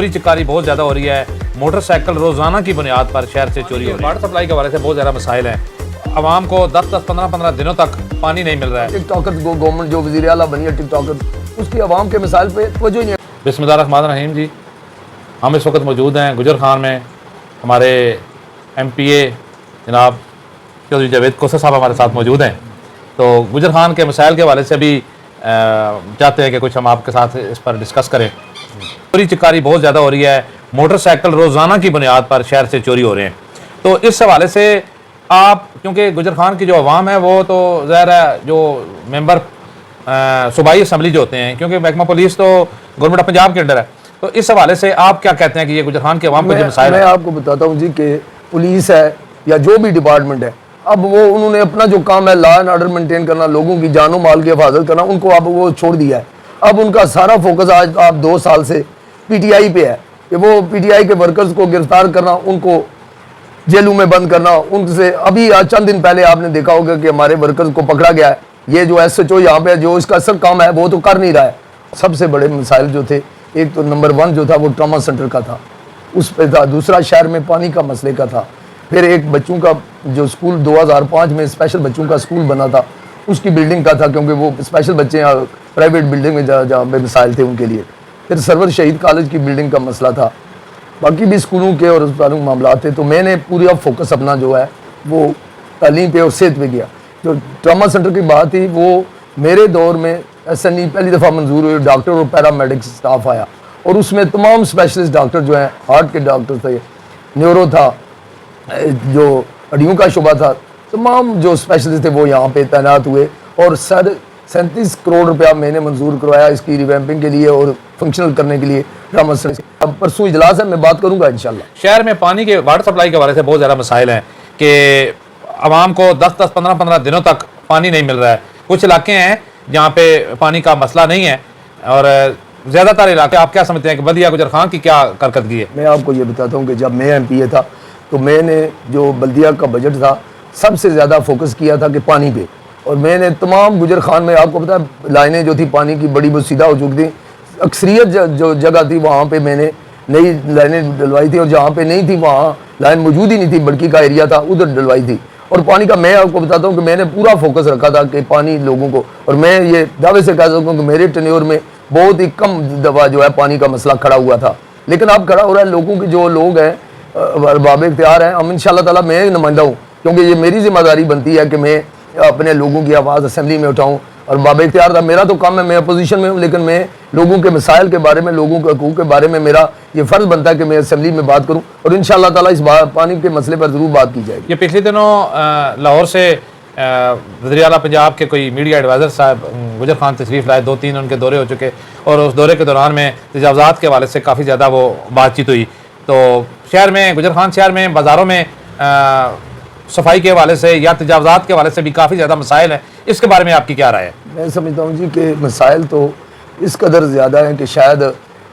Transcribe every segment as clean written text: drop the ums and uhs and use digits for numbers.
चोरी चिकारी बहुत ज़्यादा हो रही है। मोटरसाइकिल रोज़ाना की बुनियाद पर शहर से चोरी हो रही है। वाटर सप्लाई के हवाले से बहुत ज़्यादा मसाइल हैं। आवाम को 10-10, 15-15 दिनों तक पानी नहीं मिल रहा है। टिकटॉकर को गवर्नमेंट जो वज़ीर आला बनी है टिकटॉकर, उसकी आवाम के मसाइल पे तवज्जो ही नहीं है। बिस्मिल्लाहिर्रहमानिर्रहीम जी, हम इस वक्त मौजूद हैं गुजर खान में। हमारे MPA जनाब चौधरी जावेद कोसर साहब हमारे साथ मौजूद हैं। तो गुजर खान के मसाइल के हवाले से भी चाहते हैं कि कुछ हम आपके साथ इस पर डिस्कस करें। चोरी चिकारी बहुत ज़्यादा हो रही है। मोटरसाइकिल रोज़ाना की बुनियाद पर शहर से चोरी हो रहे हैं। तो इस हवाले से आप, क्योंकि गुजर खान की जो अवाम है वो तो ज़ाहिर है जो मेंबर सूबाई असम्बली जो होते हैं, क्योंकि महकमा पुलिस तो गवर्नमेंट ऑफ पंजाब के अंडर है, तो इस हवाले से आप क्या कहते हैं कि ये गुजर खान के अवाम को जो मसाइल मैं आपको बताता हूँ जी कि पुलिस है या जो भी डिपार्टमेंट है, अब वो उन्होंने अपना जो काम है लॉ एंड ऑर्डर मेंटेन करना, लोगों की जानो माल की हिफाजत करना, उनको अब वो छोड़ दिया है। अब उनका सारा फोकस आज आप 2 साल से PTI पे है कि वो PTI के वर्कर्स को गिरफ्तार करना, उनको जेलों में बंद करना। उनसे अभी आज चंद दिन पहले आपने देखा होगा कि हमारे वर्कर्स को पकड़ा गया है। ये जो SHO यहाँ पे जो इसका असल काम है वो तो कर नहीं रहा है। सबसे बड़े मिसाइल जो थे, एक तो नंबर 1 जो था वो ट्रॉमा सेंटर का था, उस पर था। दूसरा शहर में पानी का मसले का था। फिर एक बच्चों का जो स्कूल 2005 में स्पेशल बच्चों का स्कूल बना था, उसकी बिल्डिंग का था, क्योंकि वो स्पेशल बच्चे यहाँ प्राइवेट बिल्डिंग में जहाँ पे मिसाइल थे उनके लिए। फिर सरवर शहीद कॉलेज की बिल्डिंग का मसला था। बाकी भी स्कूलों के और अस्पतालों के मामला थे। तो मैंने पूरा फोकस अपना जो है वो तालीम पे और सेहत पे किया। जो ट्रामा सेंटर की बात थी वो मेरे दौर में SNE पहली दफ़ा मंजूर हुई, डॉक्टर और पैरामेडिक्स स्टाफ आया और उसमें तमाम स्पेशलिस्ट डॉक्टर जो हैं, हार्ट के डॉक्टर थे, न्यूरो था, जो हड्डियों का शुबा था, तमाम जो स्पेशलिस्ट थे वो यहाँ पे तैनात हुए। और 37 करोड़ रुपया मैंने मंजूर करवाया इसकी रिवैम्पिंग के लिए और फंक्शनल करने के लिए ट्रामा सेंटर। अब परसों इजलास है, मैं बात करूँगा इंशाल्लाह। शहर में पानी के वाटर सप्लाई के हवाले से बहुत ज़्यादा मसाइल हैं कि आवाम को 10-10, 15-15 दिनों तक पानी नहीं मिल रहा है। कुछ इलाके हैं जहाँ पे पानी का मसला नहीं है और ज़्यादातर इलाके, आप क्या समझते हैं कि बल्दिया गुजर खान की क्या करकदगी है? मैं आपको ये बताता हूँ कि जब मैं MPA था तो मैंने जो बल्दिया का बजट था सबसे ज़्यादा फोकस किया था कि पानी पे। और मैंने तमाम गुजर खान में, आपको पता है, लाइनें जो थी पानी की बड़ी सीधा हो चुकी थी। अक्सरियत जो जगह थी वहाँ पे मैंने नई लाइनें डलवाई थी और जहाँ पे नहीं थी वहाँ लाइन मौजूद ही नहीं थी, बड़की का एरिया था, उधर डलवाई थी। और पानी का मैं आपको बताता हूँ कि मैंने पूरा फोकस रखा था कि पानी लोगों को, और मैं ये दावे से कह सकता हूँ कि मेरे टेन्योर में बहुत ही कम दफ़ा जो है पानी का मसला खड़ा हुआ था। लेकिन अब खड़ा हो रहा है। लोगों के जो लोग हैं बाब इख्तियार हैं, हम इंशाल्लाह ताला, मैं नुमाइंदा हूँ, क्योंकि ये मेरी जिम्मेदारी बनती है कि मैं अपने लोगों की आवाज़ असेंबली में उठाऊँ। और बाब इख्तियार था, मेरा तो काम है, मैं अपोजिशन में हूँ, लेकिन मैं लोगों के मसाइल के बारे में, लोगों के हकूक़ के बारे में मेरा ये फ़र्ज़ बनता है कि मैं असेंबली में बात करूँ। और इंशाल्लाह ताला इस पानी के मसले पर ज़रूर बात की जाएगी। ये पिछले दिनों लाहौर से वज़ीर आला पंजाब के कोई मीडिया एडवाइज़र साहब गुजर खान तशरीफ़ लाए, 2-3 उनके दौरे हो चुके, और उस दौरे के दौरान में तजावज़ात के हवाले से काफ़ी ज़्यादा वो बातचीत हुई। तो शहर में, गुजर खान शहर में, बाज़ारों में सफाई के हवाले से या तजावज़ात के हवाले से भी काफ़ी ज़्यादा मसाइल हैं। इसके बारे में आपकी क्या राय है? मैं समझता हूँ जी कि मसाइल तो इस कदर ज़्यादा हैं कि शायद,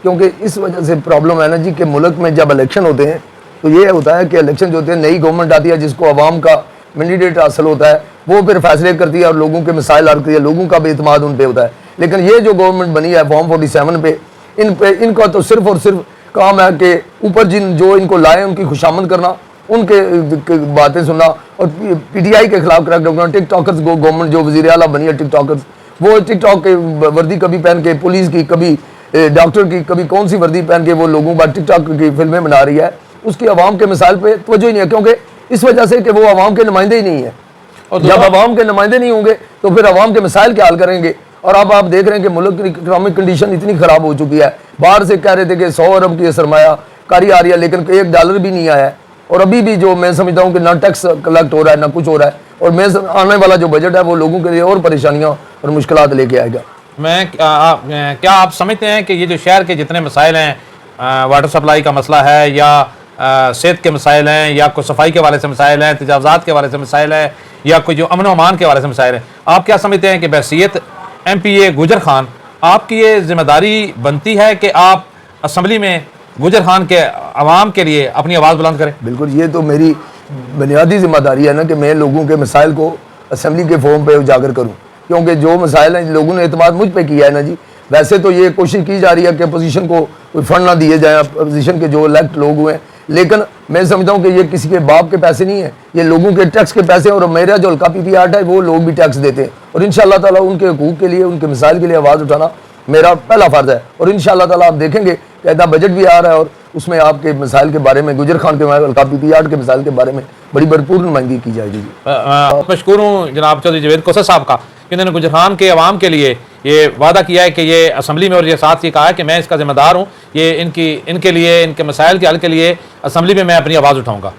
क्योंकि इस वजह से प्रॉब्लम है ना जी कि मुल्क में जब इलेक्शन होते हैं तो ये होता है कि इलेक्शन जो होते हैं, नई गवर्नमेंट आती है जिसको आवाम का मैंडेट हासिल होता है, वो फिर फैसले करती है और लोगों के मसाइल हल करती है, लोगों का भी एतमाद उन पर होता है। लेकिन ये जो गवर्नमेंट बनी है फॉर्म 47 पे, इनका तो सिर्फ और सिर्फ काम है कि ऊपर जो इनको लाए उनकी खुशामद करना, उनके बातें सुनना और PTI के खिलाफ क्रैक डाउन। टिकटॉकर्स को गवर्नमेंट जो वज़ीर आला बनी है टिकटॉकर्स, वो टिकटॉक के वर्दी कभी पहन के, पुलिस की कभी, डॉक्टर की कभी कौन सी वर्दी पहन के वो लोगों पर टिकटॉक की फिल्में बना रही है। उसकी आवाम के मसाइल पे तवज्जो ही नहीं है, क्योंकि इस वजह से कि वो आवाम के नुमाइंदे ही नहीं है। और जब आवाम के नुमाइंदे नहीं होंगे तो फिर आवाम के मसाइल क्या हल करेंगे? और अब आप देख रहे हैं कि मुल्क की इकनॉमिक कंडीशन इतनी ख़राब हो चुकी है। बाहर से कह रहे थे कि 100 अरब की सरमाया कारी आ रही है, लेकिन $1 भी नहीं आया है। और अभी भी जो मैं समझता हूँ कि ना टैक्स कलेक्ट हो रहा है, ना कुछ हो रहा है। और मैं आने वाला जो बजट है वो लोगों के लिए और परेशानियाँ और मुश्किलात लेके आएगा। क्या आप समझते हैं कि ये जो शहर के जितने मसाइल हैं, वाटर सप्लाई का मसला है या सेहत के मसाइल हैं या कोई सफाई के हवाले से मसाइल हैं, तजावज़ात के हवाले से मसाइल है या कोई जो अमन व अमान के हवाले से मसाइल हैं, आप क्या समझते हैं कि बहसीयत MPA गुजर खान आपकी ये जिम्मेदारी बनती है कि आप असम्बली में गुजर खान के अवाम के लिए अपनी आवाज़ बुलंद करें? बिल्कुल, ये तो मेरी बुनियादी जिम्मेदारी है ना कि मैं लोगों के मसाइल को असम्बली के फोरम पे उजागर करूँ, क्योंकि जो मसाइल हैं लोगों ने एतमाद मुझ पे किया है ना जी, ویسے تو یہ کوشش کی جا رہی ہے کہ اپوزیشن کو کوئی فنڈ نہ دیے جائیں، اپوزیشن کے جو الیکٹ لوگ ہوئے ہیں، لیکن میں سمجھتا ہوں کہ یہ کسی کے باپ کے پیسے نہیں ہیں، یہ لوگوں کے ٹیکس کے پیسے ہیں، اور میرا جو ہلکا پی پی آرٹ ہے وہ لوگ بھی ٹیکس دیتے ہیں، اور انشاءاللہ تعالیٰ ان کے حقوق کے لیے، ان کے مسائل کے لیے آواز اٹھانا میرا پہلا فرض ہے، اور انشاءاللہ تعالیٰ آپ دیکھیں گے کہ ایسا بجٹ بھی آ رہا ہے، اور اس میں آپ کے مسائل کے بارے میں، گجر خان کے ہلکا پی پی آرٹ کے مسائل کے بارے میں بڑی بھرپور نمائندگی کی جائے گی۔ مشکور ہوں جناب چودھری جاوید کوثر صاحب کا کہ انہوں نے گجر خان کے عوام کے لیے یہ وعدہ کیا ہے کہ یہ اسمبلی میں، اور یہ ساتھ یہ کہا ہے کہ میں اس کا ذمہ دار ہوں، یہ ان کے لیے، ان کے مسائل کے حل کے لیے اسمبلی میں اپنی آواز اٹھاؤں گا۔